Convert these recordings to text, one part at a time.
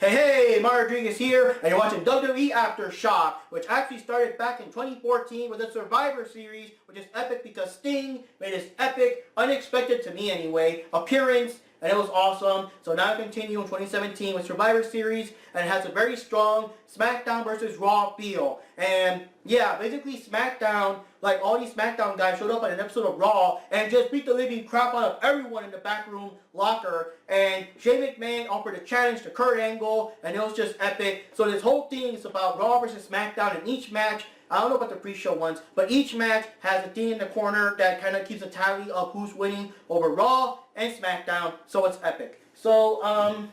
Hey, Mario Rodriguez here, and you're watching WWE Aftershock, which actually started back in 2014 with a Survivor Series, which is epic because Sting made his epic, unexpected to me anyway, appearance, and it was awesome. So now continue in 2017 with Survivor Series, and it has a very strong Smackdown versus Raw feel. And yeah, basically Smackdown, like all these Smackdown guys showed up on an episode of Raw and just beat the living crap out of everyone in the backroom locker. And Shane McMahon offered a challenge to Kurt Angle, and it was just epic. So this whole thing is about Raw versus Smackdown, and each match, I don't know about the pre-show ones, but each match has a thing in the corner that kind of keeps a tally of who's winning over Raw and Smackdown, so it's epic. So,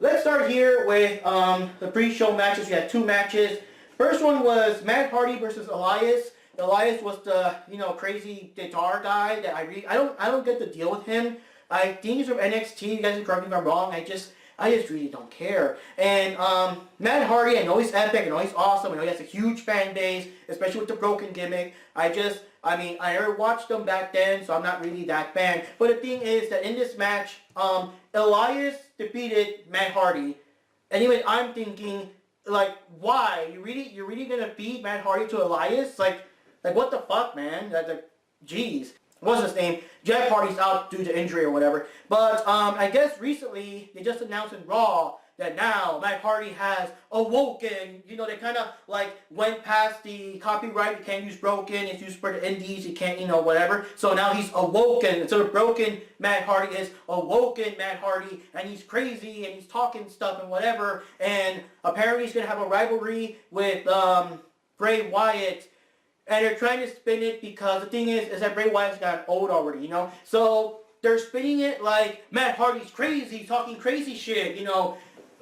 let's start here with the pre-show matches. We had two matches. First one was Matt Hardy versus Elias. Elias was the, crazy guitar guy that I don't get the deal with him. I think he's from NXT. You guys can correct me if I'm wrong. I just really don't care. And Matt Hardy, I know he's epic, I know he's awesome, I know he has a huge fan base, especially with the broken gimmick. I never watched him back then, so I'm not really that fan. But the thing is that in this match, Elias defeated Matt Hardy. Anyway, I'm thinking, like, why? You're really gonna beat Matt Hardy to Elias? Like what the fuck, man? Jeez. What's his name? Jeff Hardy's out due to injury or whatever. But I guess recently they just announced in Raw that now Matt Hardy has awoken. They kind of like went past the copyright. You can't use broken. It's used for the indies. You can't, whatever. So now he's awoken. Instead of broken, Matt Hardy is awoken Matt Hardy. And he's crazy and he's talking stuff and whatever. And apparently he's going to have a rivalry with Bray Wyatt. And they're trying to spin it because the thing is that Bray Wyatt's gotten old already, So they're spinning it like Matt Hardy's crazy, talking crazy shit,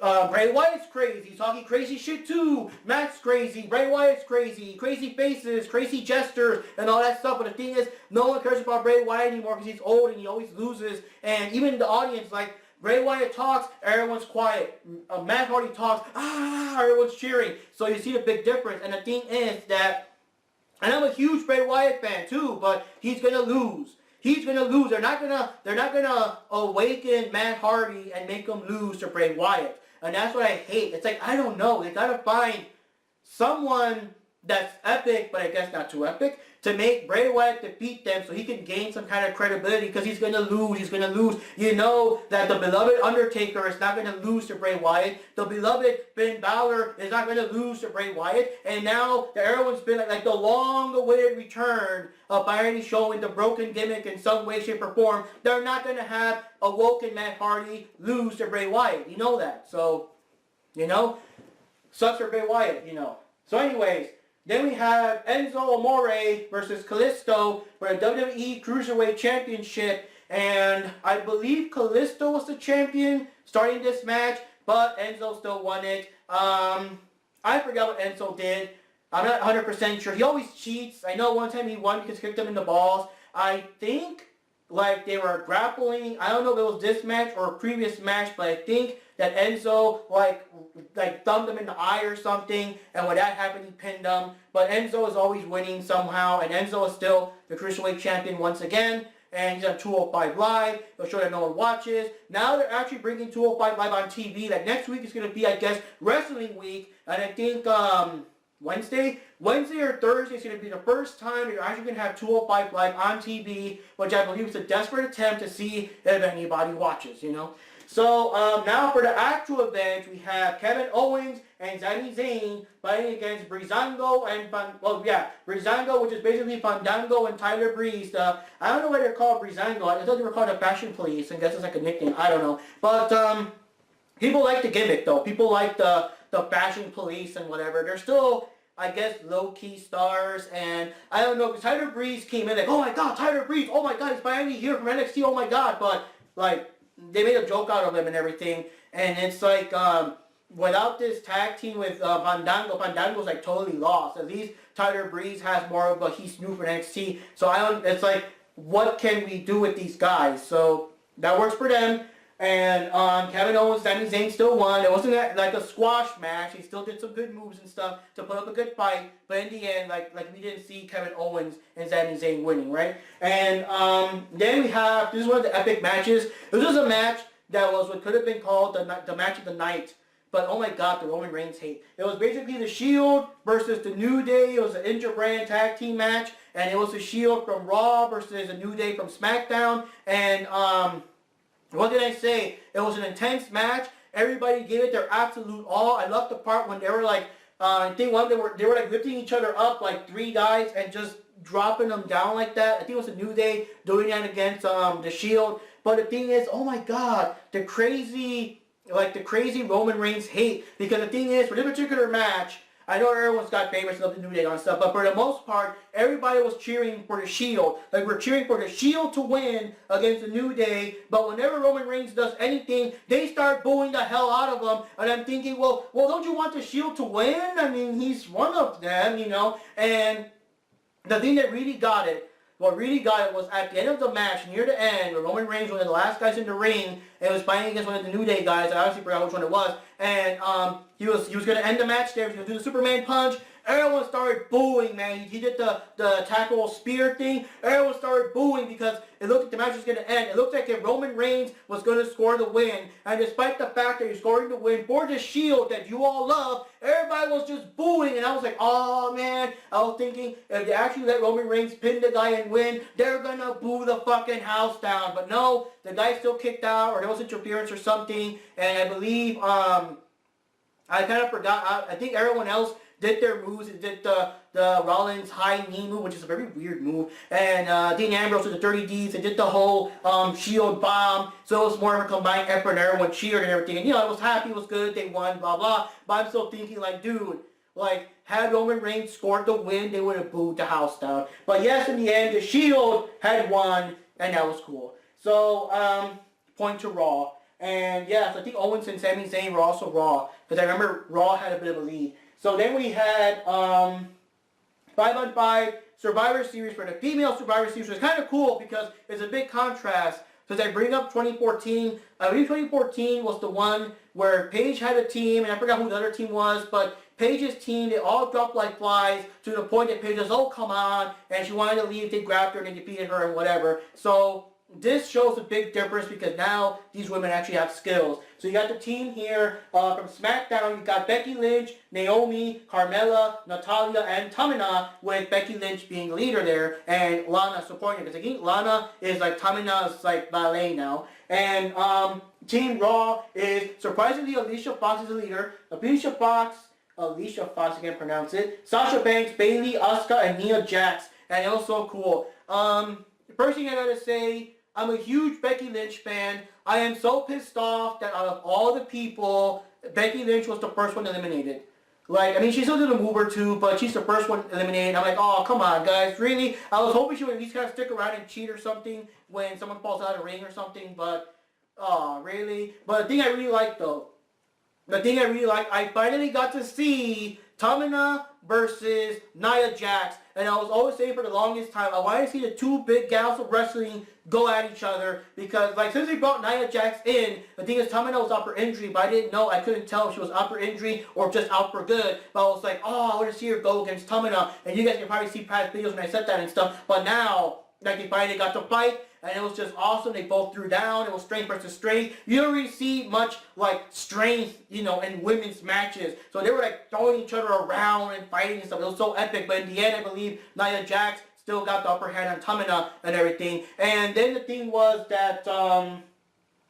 Bray Wyatt's crazy, talking crazy shit too. Matt's crazy, Bray Wyatt's crazy, crazy faces, crazy gestures, and all that stuff. But the thing is, no one cares about Bray Wyatt anymore because he's old and he always loses. And even the audience, like, Bray Wyatt talks, everyone's quiet. Matt Hardy talks, everyone's cheering. So you see the big difference. And the thing is that, and I'm a huge Bray Wyatt fan too, but he's gonna lose. He's gonna lose. They're not gonna awaken Matt Hardy and make him lose to Bray Wyatt. And that's what I hate. It's like, I don't know. They gotta find someone that's epic, but I guess not too epic, to make Bray Wyatt defeat them so he can gain some kind of credibility, because he's gonna lose. He's gonna lose. You know that the beloved Undertaker is not gonna lose to Bray Wyatt. The beloved Finn Balor is not gonna lose to Bray Wyatt. And now that everyone's been like the long-awaited return of finally showing the broken gimmick in some way, shape, or form, they're not gonna have awoken Matt Hardy lose to Bray Wyatt. You know that. So, sucks for Bray Wyatt. So, anyways. Then we have Enzo Amore versus Kalisto for the WWE Cruiserweight Championship. And I believe Kalisto was the champion starting this match, but Enzo still won it. I forgot what Enzo did. I'm not 100% sure. He always cheats. I know one time he won because he kicked him in the balls. I think like they were grappling. I don't know if it was this match or a previous match, but I think that Enzo like thumbed him in the eye or something, and when that happened, he pinned him. But Enzo is always winning somehow, and Enzo is still the Cruiserweight Champion once again, and he's on 205 Live. They'll show that no one watches. Now they're actually bringing 205 Live on TV. Like next week is going to be, I guess, Wrestling Week, and I think Wednesday or Thursday is going to be the first time you're actually going to have 205 Live on TV, which I believe is a desperate attempt to see if anybody watches, So now for the actual event, we have Kevin Owens and Sami Zayn fighting against Breezango and Breezango, which is basically Fandango and Tyler Breeze. I don't know why they're called Breezango. I thought they were called the Fashion Police. I guess it's like a nickname. I don't know. But people like the gimmick though. People like the Fashion Police and whatever. They're still, I guess, low-key stars, and I don't know, because Tyler Breeze came in like, oh my god, Tyler Breeze, oh my god, he's finally here from NXT, oh my god, but like, they made a joke out of him and everything, and it's like, without this tag team with Fandango's like totally lost. At least Tyler Breeze has more of a, he's new for NXT, so it's like, what can we do with these guys? So that works for them. And Kevin Owens, Sami Zayn still won. It wasn't like a squash match. He still did some good moves and stuff to put up a good fight. But in the end, like we didn't see Kevin Owens and Sami Zayn winning, right? And then we have, this is one of the epic matches. This was a match that was what could have been called the match of the night. But oh my god, the Roman Reigns hate. It was basically the Shield versus the New Day. It was an inter-brand tag team match. And it was the Shield from Raw versus the New Day from Smackdown. And what did I say? It was an intense match. Everybody gave it their absolute all. I loved the part when they were like, I think they were like lifting each other up like 3 guys and just dropping them down like that. I think it was the New Day doing that against the Shield. But the thing is, oh my god, the crazy Roman Reigns hate. Because the thing is, for this particular match, I know everyone's got favorites of the New Day on stuff, but for the most part, everybody was cheering for the Shield. Like, we're cheering for the Shield to win against the New Day, but whenever Roman Reigns does anything, they start booing the hell out of him, and I'm thinking, well, don't you want the Shield to win? I mean, he's one of them, you know, and the thing that really got it, what really got it was at the end of the match, near the end, where Roman Reigns was one of the last guys in the ring, and was fighting against one of the New Day guys. I obviously forgot which one it was. And he was going to end the match there. He was going to do the Superman punch. Everyone started booing, man. He did the tackle spear thing. Everyone started booing because it looked like the match was going to end. It looked like if Roman Reigns was going to score the win. And despite the fact that he's scoring the win for the Shield that you all love, everybody was just booing. And I was like, oh, man. I was thinking, if they actually let Roman Reigns pin the guy and win, they're going to boo the fucking house down. But no, the guy still kicked out, or there was interference or something. And I believe, I kind of forgot. I think everyone else did their moves. It did the Rollins high knee move, which is a very weird move. And Dean Ambrose did the 30 Ds. They did the whole Shield bomb. So it was more of a combined effort, and everyone cheered and everything. And, you know, I was happy, it was good, they won, blah, blah. But I'm still thinking, like, dude, like, had Roman Reigns scored the win, they would have booed the house down. But yes, in the end, the Shield had won, and that was cool. So, point to Raw. And yes, I think Owens and Sami Zayn were also Raw, because I remember Raw had a bit of a lead. So then we had 5-on-5 Survivor Series for the female Survivor Series, which is kind of cool because it's a big contrast. Because I bring up 2014, I believe 2014 was the one where Paige had a team, and I forgot who the other team was, but Paige's team, they all dropped like flies to the point that Paige says, oh, come on, and she wanted to leave, they grabbed her and they defeated her and whatever. So this shows a big difference because now these women actually have skills. So you got the team here from SmackDown. You got Becky Lynch, Naomi, Carmella, Natalya, and Tamina, with Becky Lynch being the leader there, and Lana supporting her. Because I think Lana is like Tamina's like ballet now. And Team Raw is surprisingly Alicia Fox is the leader. Alicia Fox, I can't pronounce it. Sasha Banks, Bayley, Asuka, and Nia Jax. And it was so cool. The first thing I gotta say, I'm a huge Becky Lynch fan. I am so pissed off that out of all the people, Becky Lynch was the first one eliminated. Like, I mean, she still did a move or two, but she's the first one eliminated. I'm like, oh, come on, guys, really? I was hoping she would at least kind of stick around and cheat or something when someone falls out of the ring or something, but, oh, really? But the thing I really like, though, I finally got to see Tamina versus Nia Jax. And I was always saying for the longest time, I wanted to see the two big gals of wrestling go at each other. Because, like, since they brought Nia Jax in, the thing is, Tamina was out for injury, but I didn't know. I couldn't tell if she was out for injury or just out for good. But I was like, oh, I want to see her go against Tamina. And you guys can probably see past videos when I said that and stuff. But now, like, they finally got to fight. And it was just awesome. They both threw down. It was strength versus strength. You don't really see much, like, strength, you know, in women's matches. So they were, like, throwing each other around and fighting and stuff. It was so epic. But in the end, I believe Nia Jax still got the upper hand on Tamina and everything. And then the thing was that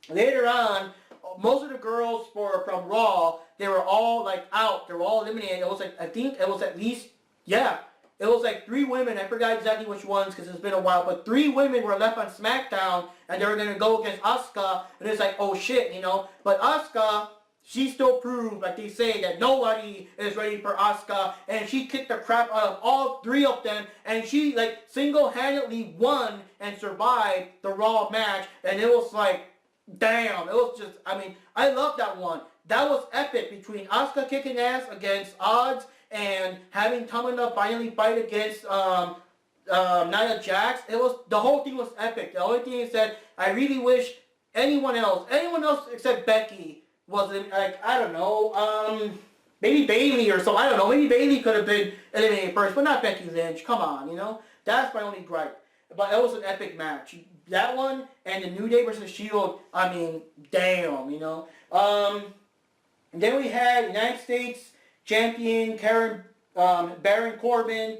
later on, most of the girls from Raw, they were all, like, out. They were all eliminated. It was, like, I think it was at least, yeah. It was like 3 women, I forgot exactly which ones because it's been a while, but 3 women were left on SmackDown and they were going to go against Asuka, and it's like, oh shit, you know. But Asuka, she still proved, like they say, that nobody is ready for Asuka, and she kicked the crap out of all 3 of them, and she, like, single-handedly won and survived the Raw match, and it was like, damn, it was just, I mean, I love that one. That was epic between Asuka kicking ass against odds, and having Tamina finally fight against Nia Jax. It was, the whole thing was epic. The only thing is that I really wish anyone else except Becky was, like, I don't know, maybe Bayley or something. I don't know. Maybe Bayley could have been eliminated first, but not Becky Lynch. Come on, you know. That's my only gripe. But it was an epic match. that one and the New Day versus Shield, I mean, damn, you know. Then we had United States champion Baron Corbin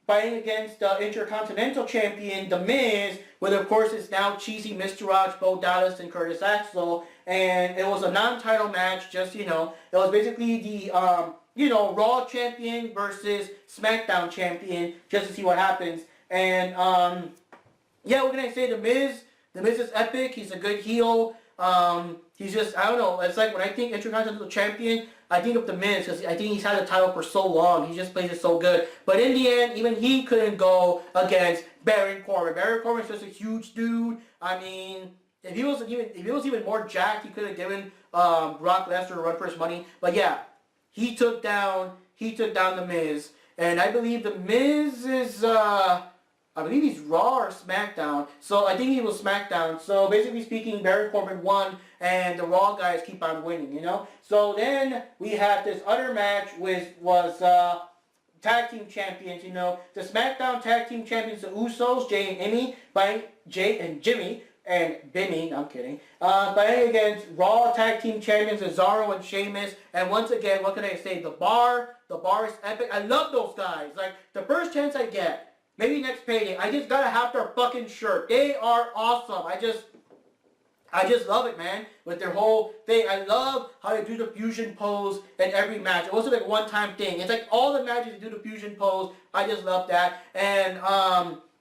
fighting against the Intercontinental Champion, The Miz, with of course is now cheesy Mr. Raj, Bo Dallas, and Curtis Axel. And it was a non-title match, just, you know, it was basically the, Raw champion versus SmackDown champion, just to see what happens. And, yeah, what can I say? The Miz is epic. He's a good heel. He's just, I don't know, it's like when I think Intercontinental Champion, I think of The Miz, because I think he's had the title for so long. He just plays it so good. But in the end, even he couldn't go against Baron Corbin. Baron Corbin's just a huge dude. I mean, if he was even more jacked, he could have given Brock Lesnar a run for his money. But yeah, he took down The Miz. And I believe The Miz is, I believe he's Raw or SmackDown. So I think he was SmackDown. So basically speaking, Baron Corbin won, and the Raw guys keep on winning, you know. So then we have this other match, which was tag team champions, you know. The SmackDown tag team champions, the Usos, Jay and Jimmy, and Bimmy, I'm kidding, fighting against Raw tag team champions, Cesaro and Sheamus. And once again, what can I say? The bar is epic. I love those guys. Like, the first chance I get, maybe next payday, I just gotta have their fucking shirt. They are awesome. I just love it, man. With their whole thing. I love how they do the fusion pose in every match. It wasn't like a one-time thing. It's like all the matches they do the fusion pose. I just love that. And,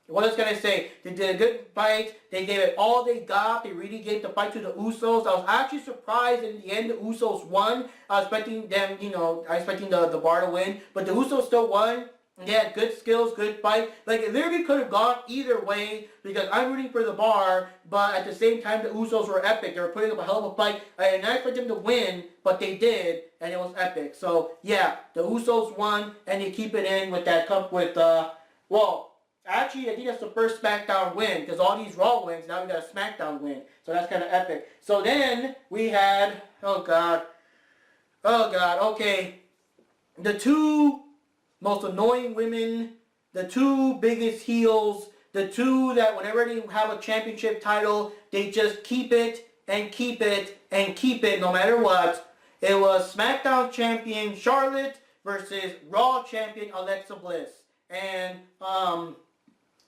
what else can I say? They did a good fight. They gave it all they got. They really gave the fight to the Usos. I was actually surprised in the end the Usos won. I was expecting them, you know, I was expecting the Bar to win. But the Usos still won. They had good skills, good fight. Like, it literally could have gone either way because I'm rooting for the Bar, but at the same time, the Usos were epic. They were putting up a hell of a fight. I did not expect them to win, but they did, and it was epic. So, yeah, the Usos won, and they keep it in with that cup with, actually, I think that's the first SmackDown win because all these Raw wins, now we got a SmackDown win. So that's kind of epic. So then we had, oh God, okay, the two most annoying women, the two biggest heels, the two that whenever they have a championship title, they just keep it and keep it and keep it no matter what. It was SmackDown champion Charlotte versus Raw champion Alexa Bliss. And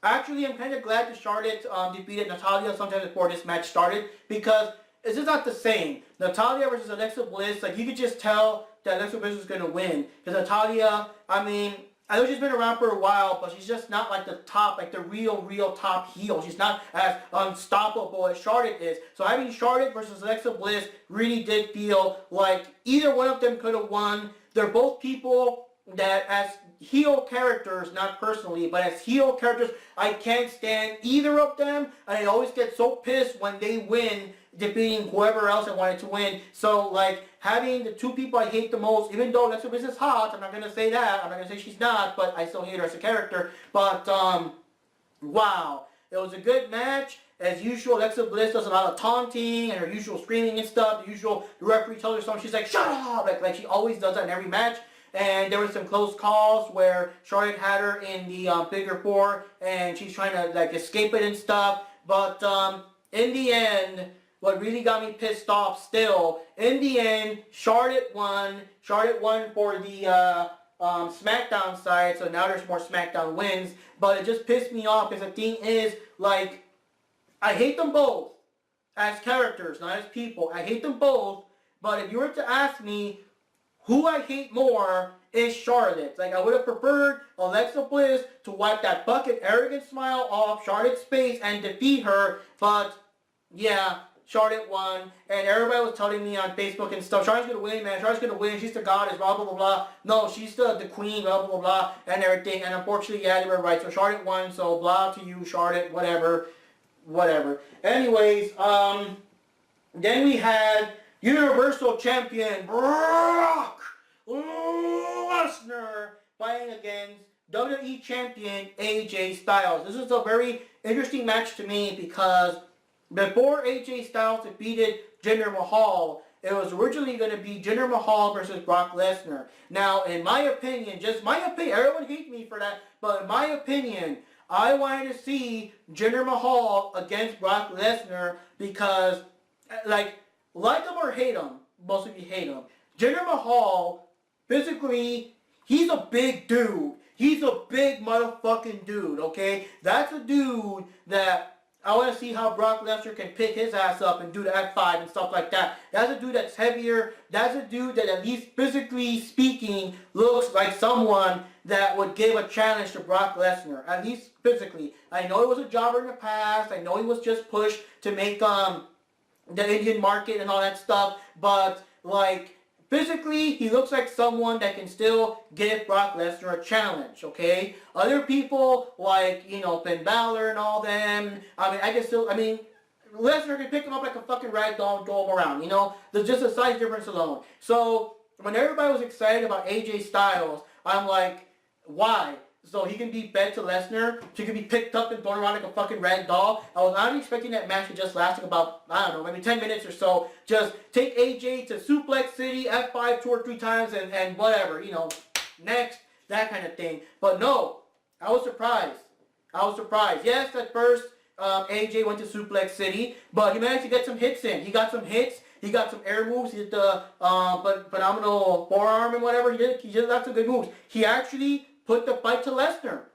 actually I'm kind of glad that Charlotte defeated Natalya sometime before this match started because it's just not the same. Natalya versus Alexa Bliss, like you could just tell that Alexa Bliss was going to win. Because Natalya, I mean, I know she's been around for a while, but she's just not like the top, like the real top heel. She's not as unstoppable as Charlotte is. So having Charlotte versus Alexa Bliss really did feel like either one of them could have won. They're both people that as heel characters, not personally, but as heel characters, I can't stand either of them. And I always get so pissed when they win, defeating whoever else I wanted to win. So, like, having the two people I hate the most, even though Alexa Bliss is hot, I'm not going to say that. I'm not going to say she's not, but I still hate her as a character. But, wow. It was a good match. As usual, Alexa Bliss does a lot of taunting and her usual screaming and stuff. The referee tells her something, she's like, shut up! Like she always does that in every match. And there were some close calls where Charlotte had her in the figure four and she's trying to like escape it and stuff. But in the end, what really got me pissed off still, in the end, Charlotte won. Charlotte won for the SmackDown side, so now there's more SmackDown wins. But it just pissed me off because the thing is, like, I hate them both as characters, not as people. I hate them both, but if you were to ask me who I hate more, is Charlotte. Like, I would have preferred Alexa Bliss to wipe that fucking arrogant smile off Charlotte's face and defeat her, but yeah, Charlotte won, and everybody was telling me on Facebook and stuff, Charlotte's gonna win, man, Charlotte's gonna win, she's the goddess, blah, blah, blah, blah. No, she's the queen, blah, blah, blah, blah, and everything, and unfortunately, yeah, they were right, so Charlotte won, so blah to you, Charlotte, whatever. Anyways, then we had Universal Champion Brock Lesnar fighting against WWE Champion AJ Styles. This is a very interesting match to me because before AJ Styles defeated Jinder Mahal, it was originally going to be Jinder Mahal versus Brock Lesnar. Now, in my opinion, just my opinion, everyone hates me for that, but in my opinion, I wanted to see Jinder Mahal against Brock Lesnar because, like him or hate him, most of you hate him. Jinder Mahal, physically, he's a big dude. He's a big motherfucking dude, okay? That's a dude that I want to see how Brock Lesnar can pick his ass up and do the F5 and stuff like that. That's a dude that's heavier. That's a dude that, at least physically speaking, looks like someone that would give a challenge to Brock Lesnar. At least physically. I know he was a jobber in the past. I know he was just pushed to make the Indian market and all that stuff. But, like, physically, he looks like someone that can still give Brock Lesnar a challenge, okay? Other people, like, you know, Finn Balor and all them, Lesnar can pick him up like a fucking rag doll and throw him around, you know? There's just a size difference alone. So, when everybody was excited about AJ Styles, I'm like, why? So he can be fed to Lesnar, so he can be picked up and thrown around like a fucking rag doll. I was not expecting that match to just last about, I don't know, maybe 10 minutes or so. Just take AJ to Suplex City, F5 2 or 3 times, and whatever, you know, next, that kind of thing. But no, I was surprised. Yes, at first, AJ went to Suplex City, but he managed to get some hits in. He got some hits. He got some air moves. He did the phenomenal forearm and whatever. He did lots of good moves. He actually put the fight to Lesnar.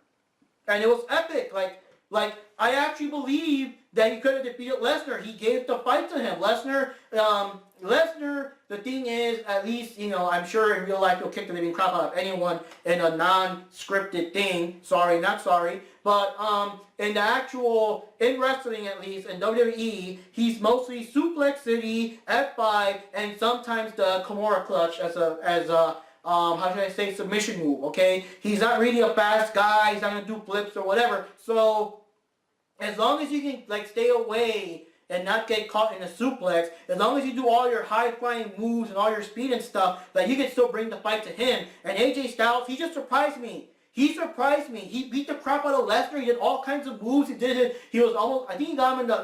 And it was epic. Like I actually believe that he could have defeated Lesnar. He gave the fight to him. Lesnar, the thing is, at least, you know, I'm sure in real life he'll kick the living crap out of anyone in a non-scripted thing. Sorry, not sorry. But in wrestling at least, in WWE, he's mostly Suplex City, F5, and sometimes the Kimura clutch as a how should I say, submission move, okay? He's not really a fast guy, he's not gonna do flips or whatever. So, as long as you can, like, stay away and not get caught in a suplex, as long as you do all your high-flying moves and all your speed and stuff, like, you can still bring the fight to him. And AJ Styles, he just surprised me. He surprised me. He beat the crap out of Lesnar. He did all kinds of moves. He was almost, I think he got him in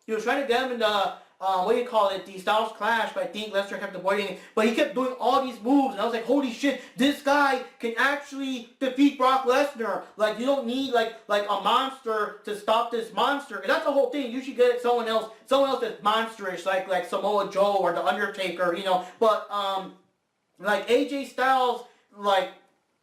he was trying to get him in the, the Styles Clash, but I think Lesnar kept avoiding it. But he kept doing all these moves, and I was like, holy shit, this guy can actually defeat Brock Lesnar. Like, you don't need, like a monster to stop this monster. And that's the whole thing. You should get someone else that's monsterish, like Samoa Joe or The Undertaker, you know. But, like, AJ Styles, like,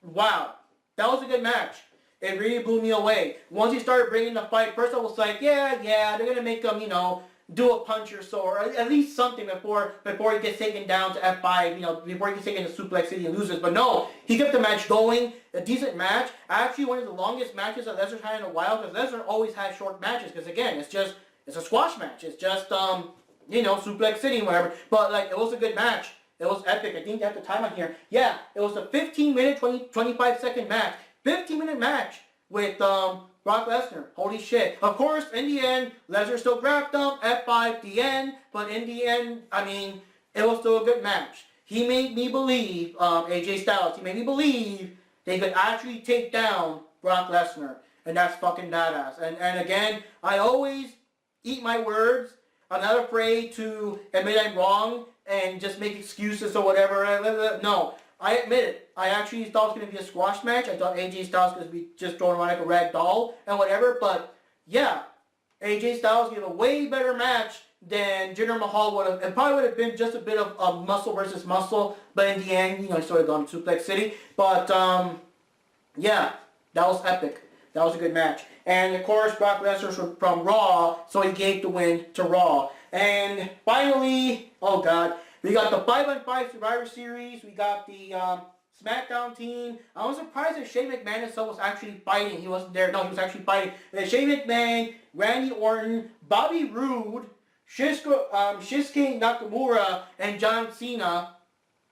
wow. That was a good match. It really blew me away. Once he started bringing the fight, first I was like, yeah, they're going to make him, you know, do a punch or so, or at least something before he gets taken down to F5, you know, before he gets taken to Suplex City and loses. But no, he kept the match going, a decent match. Actually, one of the longest matches that Lesnar's had in a while, because Lesnar always has short matches, because again, it's a squash match. It's just, you know, Suplex City and whatever. But, like, it was a good match. It was epic. I think at the time on here, yeah, it was a 15-minute, 25-second match. 15-minute match with Brock Lesnar. Holy shit. Of course, in the end, Lesnar still grabbed him, F5 the end, but in the end, I mean, it was still a good match. He made me believe, AJ Styles, he made me believe they could actually take down Brock Lesnar. And that's fucking badass. And again, I always eat my words. I'm not afraid to admit I'm wrong and just make excuses or whatever. No, I admit it. I actually thought it was going to be a squash match. I thought AJ Styles was going to be just thrown around like a rag doll and whatever. But yeah, AJ Styles gave a way better match than Jinder Mahal would have. It probably would have been just a bit of muscle versus muscle. But in the end, you know, he sort of gone to Suplex City. But yeah, that was epic. That was a good match. And of course, Brock Lesnar from Raw, so he gave the win to Raw. And finally, oh god, we got the 5-on-5 Survivor Series. We got the Smackdown team. I was surprised that Shane McMahon himself was actually fighting. He wasn't there. No, he was actually fighting. And Shane McMahon, Randy Orton, Bobby Roode, Shinsuke Nakamura, and John Cena.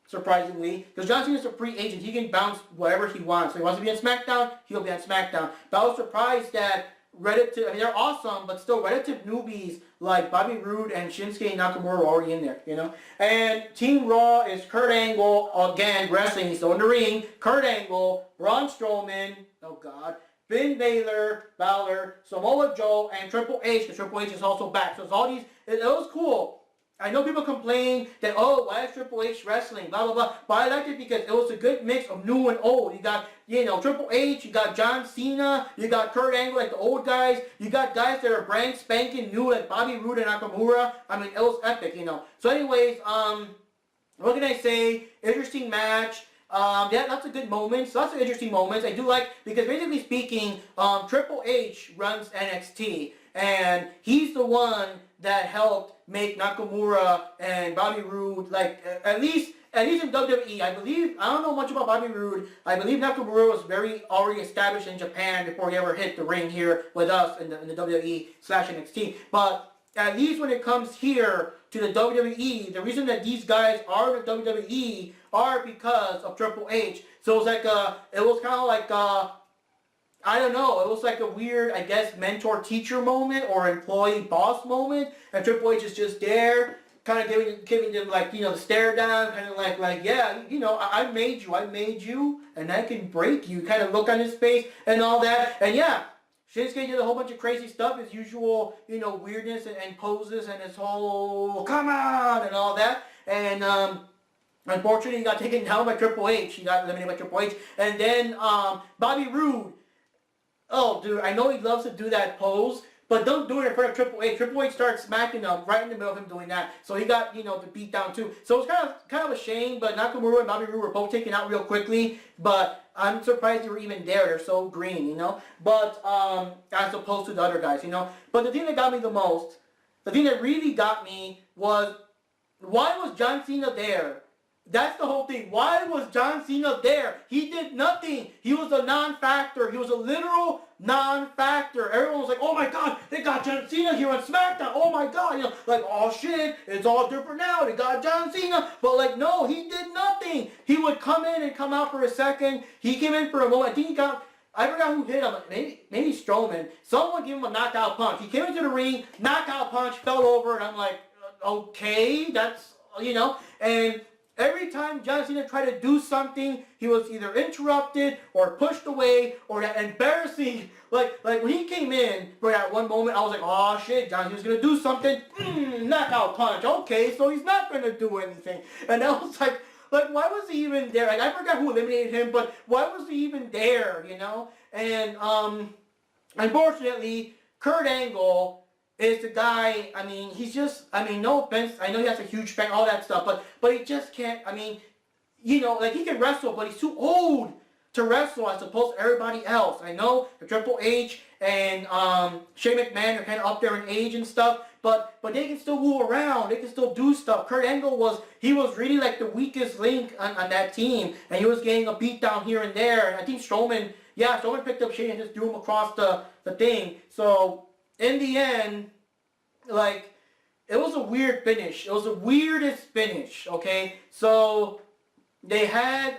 Surprisingly, because John Cena's a free agent, he can bounce whatever he wants. So he wants to be on SmackDown, he'll be on SmackDown. But I was surprised that they're awesome, but still relative newbies like Bobby Roode and Shinsuke Nakamura are already in there, you know. And Team Raw is Kurt Angle, again, wrestling, he's still in the ring. Kurt Angle, Braun Strowman, oh god, Finn Balor, Samoa Joe, and Triple H, because Triple H is also back. So it's all these, it was cool. I know people complain that, oh, why is Triple H wrestling, blah, blah, blah. But I liked it because it was a good mix of new and old. You got, Triple H, you got John Cena, you got Kurt Angle, like the old guys. You got guys that are brand spanking new, like Bobby Roode and Nakamura. I mean, it was epic, So anyways, what can I say? Interesting match. Yeah, lots of good moments, lots of interesting moments. I do like, because basically speaking, Triple H runs NXT, and he's the one that helped make Nakamura and Bobby Roode, like, at least in WWE, I don't know much about Bobby Roode. I believe Nakamura was already established in Japan before he ever hit the ring here with us in the WWE/NXT. But at least when it comes here to the WWE, the reason that these guys are in the WWE are because of Triple H. So it was kind of like I don't know, it was like a weird, I guess, mentor-teacher moment or employee-boss moment, and Triple H is just there, kind of giving them, like, the stare down, kind of like, yeah, I made you, and I can break you, kind of look on his face, and all that, and yeah, Shinsuke did a whole bunch of crazy stuff, his usual, weirdness and poses, and his whole, come on, and all that, and, unfortunately, he got taken down by Triple H, he got eliminated by Triple H, and then, Bobby Roode, oh, dude, I know he loves to do that pose, but don't do it in front of Triple H. Triple H starts smacking him right in the middle of him doing that. So he got, the beat down too. So it's kind of a shame, but Nakamura and Bobby Roode were both taken out real quickly. But I'm surprised they were even there. They're so green, But, as opposed to the other guys, But the thing that got me the most, the thing that really got me was, why was John Cena there? That's the whole thing. Why was John Cena there? He did nothing. He was a non-factor. He was a literal non-factor. Everyone was like, oh my God, they got John Cena here on Smackdown. Oh my God. Like, oh shit, it's all different now. They got John Cena. But like, no, he did nothing. He would come in and come out for a second. He came in for a moment. I think I forgot who hit him. Maybe Strowman. Someone gave him a knockout punch. He came into the ring, knockout punch, fell over, and I'm like, okay, that's, and every time John Cena tried to do something, he was either interrupted or pushed away, or that embarrassing, like when he came in for that one moment, I was like, oh shit, John Cena's gonna do something, knockout punch, okay, so he's not gonna do anything, and I was like, why was he even there? Like, I forgot who eliminated him, but why was he even there, and unfortunately, Kurt Angle is the guy, he's just, no offense, I know he has a huge fan, all that stuff, but he just can't, like, he can wrestle, but he's too old to wrestle as opposed to everybody else. I know the Triple H and Shane McMahon are kind of up there in age and stuff, but they can still move around, they can still do stuff. Kurt Angle was really like the weakest link on that team, and he was getting a beat down here and there, and I think Strowman picked up Shane and just threw him across the thing, so in the end, like, it was a weird finish. It was the weirdest finish, okay? So, they had,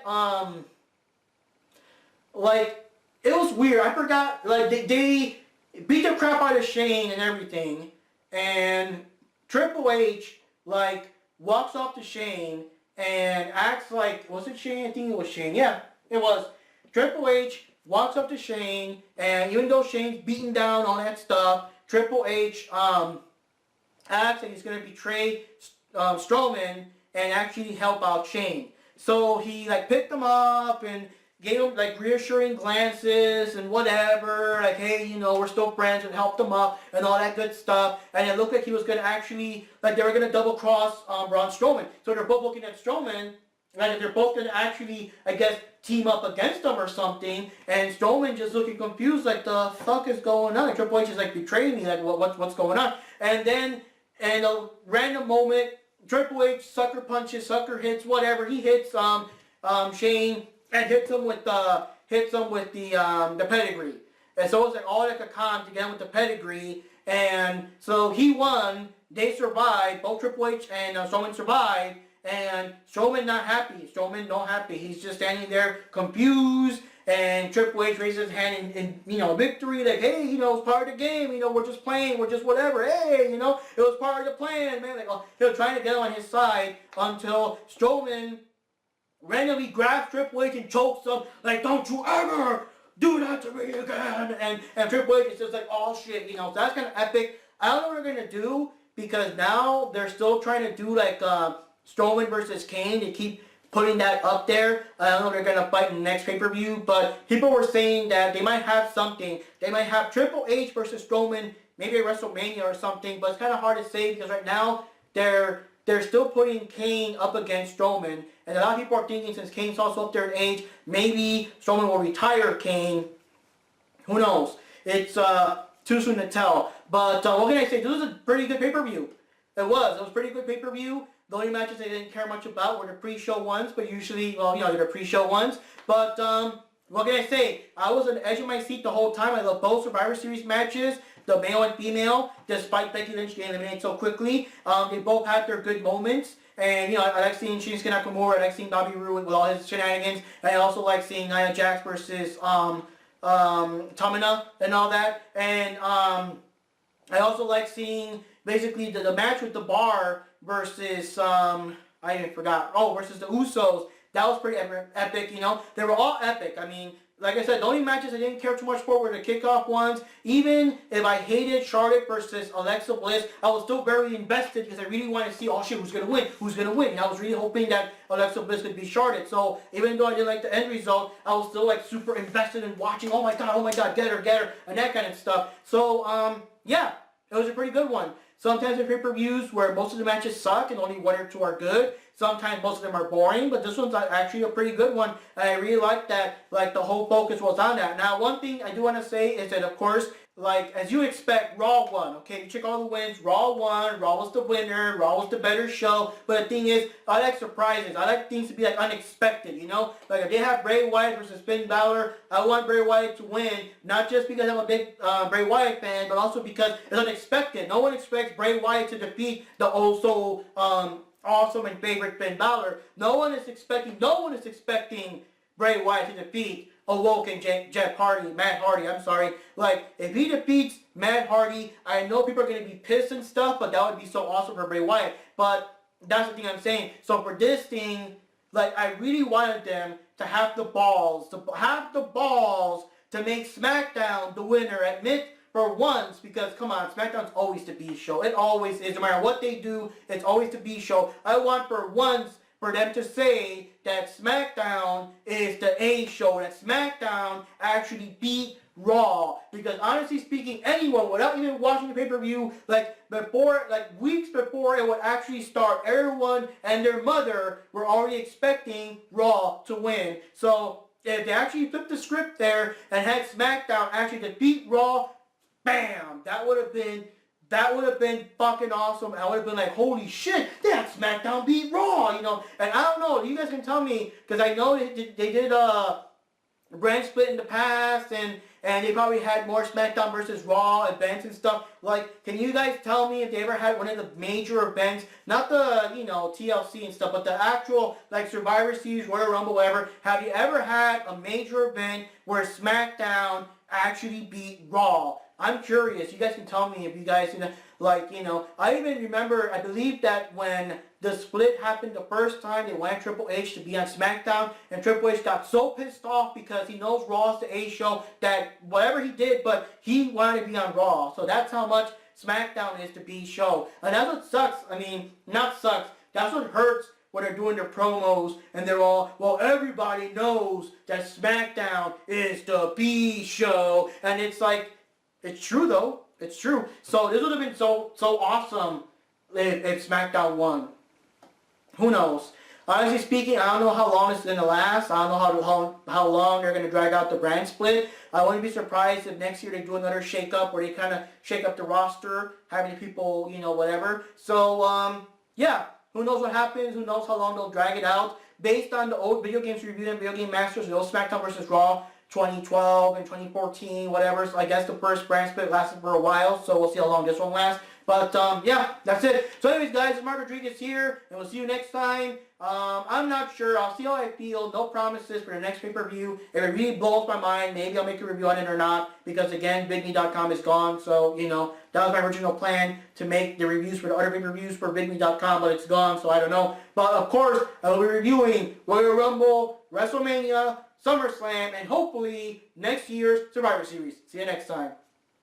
like, it was weird. I forgot, like, they beat the crap out of Shane and everything, and Triple H, like, walks off to Shane and acts like, was it Shane? I think it was Shane. Yeah, it was. Triple H walks up to Shane, and even though Shane's beaten down, all that stuff, Triple H acts like he's going to betray Strowman and actually help out Shane. So he, like, picked him up and gave him, like, reassuring glances and whatever, like, hey, we're still friends, and helped him up and all that good stuff. And it looked like he was going to actually, like, they were going to double-cross Braun Strowman. So they're both looking at Strowman, and they're both going to actually, I guess, team up against him or something, and Strowman just looking confused, like, the fuck is going on? And Triple H is like, betraying me, like, what's going on? And then, in a random moment, Triple H sucker hits, whatever, he hits Shane and hits him with the pedigree. And so it was like all like a con to get him with the pedigree, and so he won. They survived. Both Triple H and Strowman survived. And Strowman not happy. He's just standing there confused, and Triple H raises his hand in victory, like, hey, it's part of the game, we're just playing, we're just whatever, hey, it was part of the plan, man, like, trying to get him on his side until Strowman randomly grabs Triple H and chokes him, like, don't you ever do that to me again, and Triple H is just like, oh shit, so that's kind of epic. I don't know what we're going to do, because now they're still trying to do like Strowman versus Kane. They keep putting that up there. I don't know if they're going to fight in the next pay-per-view, but people were saying that they might have something. They might have Triple H versus Strowman, maybe at WrestleMania or something, but it's kind of hard to say because right now they're still putting Kane up against Strowman, and a lot of people are thinking since Kane's also up there in age, maybe Strowman will retire Kane. Who knows? It's too soon to tell. But what can I say? This was a pretty good pay-per-view. It was a pretty good pay-per-view. The only matches I didn't care much about were the pre-show ones, but usually, well, you know, they're the pre-show ones. But what can I say? I was on the edge of my seat the whole time. I love both Survivor Series matches, the male and female, despite Becky Lynch getting eliminated so quickly. They both had their good moments. And, you know, I like seeing Shinsuke Nakamura. I like seeing Bobby Roode with all his shenanigans. And I also like seeing Nia Jax versus Tamina and all that. And I also like seeing basically the match with the Bar versus I even forgot. Oh, versus the Usos. That was pretty epic. You know, they were all epic. I mean, like I said, the only matches I didn't care too much for were the kickoff ones. Even if I hated Charlotte versus Alexa Bliss, I was still very invested because I really wanted to see, oh shit, who's gonna win? Who's gonna win? And I was really hoping that Alexa Bliss could beat Charlotte. So even though I didn't like the end result, I was still like super invested in watching. Oh my god, get her, and that kind of stuff. So yeah, it was a pretty good one. Sometimes in pay-per-views where most of the matches suck and only one or two are good. Sometimes most of them are boring, but this one's actually a pretty good one. And I really like that, like the whole focus was on that. Now, one thing I do want to say is that, of course, like as you expect, Raw won. Okay, you check all the wins. Raw won. Raw was the winner. Raw was the better show. But the thing is, I like surprises. I like things to be like unexpected. You know, like if they have Bray Wyatt versus Finn Balor, I want Bray Wyatt to win, not just because I'm a big Bray Wyatt fan, but also because it's unexpected. No one expects Bray Wyatt to defeat the also awesome and favorite Finn Balor. No one is expecting Bray Wyatt to defeat Awoken Matt Hardy, I'm sorry. Like, if he defeats Matt Hardy, I know people are going to be pissed and stuff, but that would be so awesome for Bray Wyatt. But that's the thing I'm saying. So for this thing, like, I really wanted them to have the balls, to make SmackDown the winner. Admit for once, because come on, SmackDown's always the B show. It always is. No matter what they do, it's always the B show. I want for once for them to say that SmackDown is the A show, that SmackDown actually beat Raw. Because honestly speaking, anyone, without even watching the pay-per-view, weeks before it would actually start, everyone and their mother were already expecting Raw to win. So if they actually flipped the script there and had SmackDown actually defeat Raw, bam! That would have been fucking awesome. I would have been like, holy shit, that SmackDown beat Raw, you know. And I don't know, you guys can tell me, because I know they did a brand split in the past, and they probably had more SmackDown versus Raw events and stuff. Like, can you guys tell me if they ever had one of the major events, not the, you know, TLC and stuff, but the actual, like, Survivor Series, Royal Rumble, whatever. Have you ever had a major event where SmackDown actually beat Raw? I'm curious. You guys can tell me if you guys, you know, like, you know, I even remember, I believe that when the split happened the first time, they wanted Triple H to be on SmackDown, and Triple H got so pissed off because he knows Raw's the A show that whatever he did, but he wanted to be on Raw. So that's how much SmackDown is the B show. And that's what sucks. I mean, not sucks. That's what hurts when they're doing their promos and they're all, well, everybody knows that SmackDown is the B show. And it's like, it's true though. It's true. So this would have been so awesome if SmackDown won. Who knows? Honestly speaking, I don't know how long it's going to last. I don't know how long they're going to drag out the brand split. I wouldn't be surprised if next year they do another shake-up where they kind of shake up the roster, having people, you know, whatever. So, yeah. Who knows what happens? Who knows how long they'll drag it out? Based on the old Video Games Review and Video Game Masters, the old SmackDown vs. Raw 2012 and 2014, whatever. So I guess the first brand split lasted for a while, so we'll see how long this one lasts. But, yeah, that's it. So anyways, guys, it's Mark Rodriguez here, and we'll see you next time. I'm not sure. I'll see how I feel. No promises for the next pay-per-view. If it really blows my mind, maybe I'll make a review on it or not. Because, again, BigMe.com is gone. So, you know, that was my original plan to make the reviews for the other pay-per-views for BigMe.com, but it's gone, so I don't know. But, of course, I will be reviewing Royal Rumble, WrestleMania, SummerSlam, and hopefully next year's Survivor Series. See you next time.